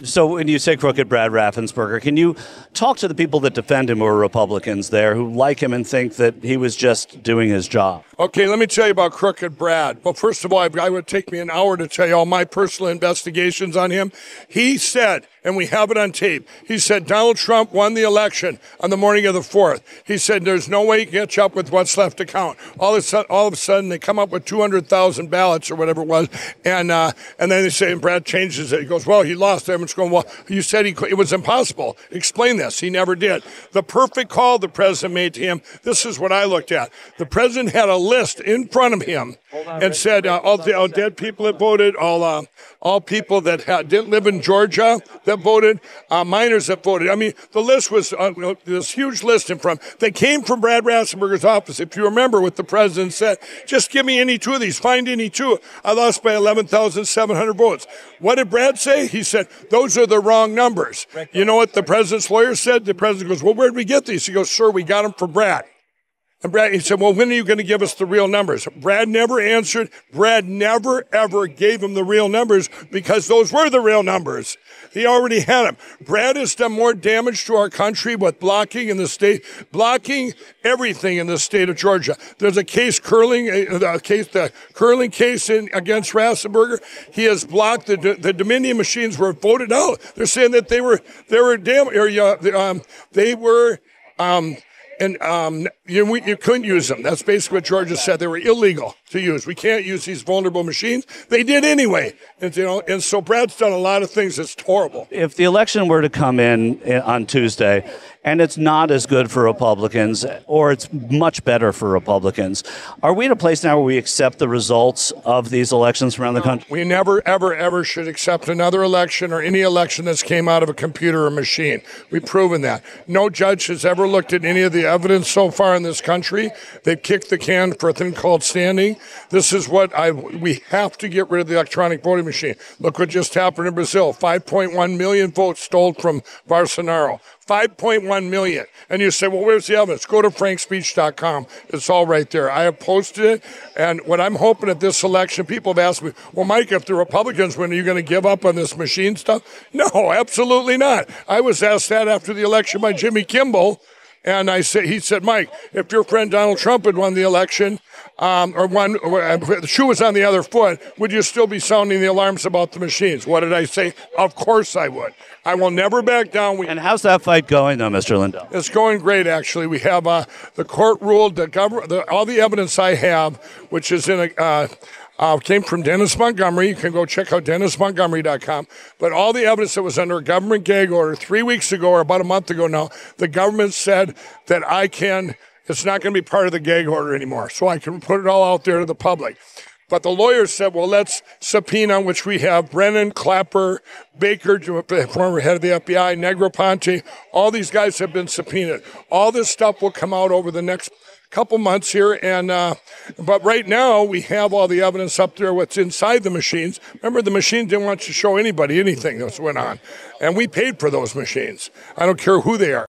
So when you say crooked Brad Raffensperger, can you talk to the people that defend him who are Republicans there, who like him and think that he was just doing his job? Okay, let me tell you about crooked Brad. Well, first of all, it would take me an hour to tell you all my personal investigations on him. He said, and we have it on tape, he said Donald Trump won the election on the morning of the 4th. He said there's no way you can catch up with what's left to count. All of a sudden, they come up with 200,000 ballots or whatever it was, and then they say, and Brad changes it. He goes, well, he lost. Everyone's going, well, you said it was impossible. Explain this. He never did. The perfect call the president made to him, this is what I looked at. The president had a list in front of him and said all dead people that voted, all people that didn't live in Georgia that voted, minors that voted. I mean, the list was this huge list in front. They came from Brad Raffensperger's office. If you remember what the president said, just give me any two of these. Find any two. I lost by 11,700 votes. What did Brad say? He said, those are the wrong numbers. You know what the president's lawyer said? The president goes, well, where did we get these? He goes, sir, we got them from Brad. And Brad, he said, well, when are you going to give us the real numbers? Brad never answered. Brad never, ever gave him the real numbers because those were the real numbers. He already had them. Brad has done more damage to our country with blocking in the state, blocking everything in the state of Georgia. There's a case, the curling case against Raffensperger. He has blocked the Dominion machines were voted out. They're saying that you couldn't use them. That's basically what Georgia said. They were illegal to use. We can't use these vulnerable machines. They did anyway. And so Brad's done a lot of things that's horrible. If the election were to come in on Tuesday and it's not as good for Republicans or it's much better for Republicans, are we in a place now where we accept the results of these elections around the country? We never, ever, ever should accept another election or any election that's came out of a computer or machine. We've proven that. No judge has ever looked at any of the evidence so far in this country. They've kicked the can for a thing called standing. This is what we have to get rid of the electronic voting machine. Look what just happened in Brazil. 5.1 million votes stole from Bolsonaro. 5.1 million. And you say, well, where's the evidence? Go to frankspeech.com. It's all right there. I have posted it. And what I'm hoping at this election, people have asked me, well, Mike, if the Republicans win, are you going to give up on this machine stuff? No, absolutely not. I was asked that after the election by Jimmy Kimball. And he said, Mike, if your friend Donald Trump had won the election, the shoe was on the other foot, would you still be sounding the alarms about the machines? What did I say? Of course I would. I will never back down. And how's that fight going, though, Mr. Lindell? It's going great, actually. We have the court ruled, all the evidence I have, which is in came from Dennis Montgomery. You can go check out DennisMontgomery.com. But all the evidence that was under a government gag order 3 weeks ago or about a month ago now, the government said that it's not going to be part of the gag order anymore. So I can put it all out there to the public. But the lawyers said, well, let's subpoena, which we have Brennan, Clapper, Baker, former head of the FBI, Negroponte. All these guys have been subpoenaed. All this stuff will come out over the next couple months here, but right now we have all the evidence up there what's inside the machines. Remember, the machine didn't want to show anybody anything that went on, and we paid for those machines. I don't care who they are.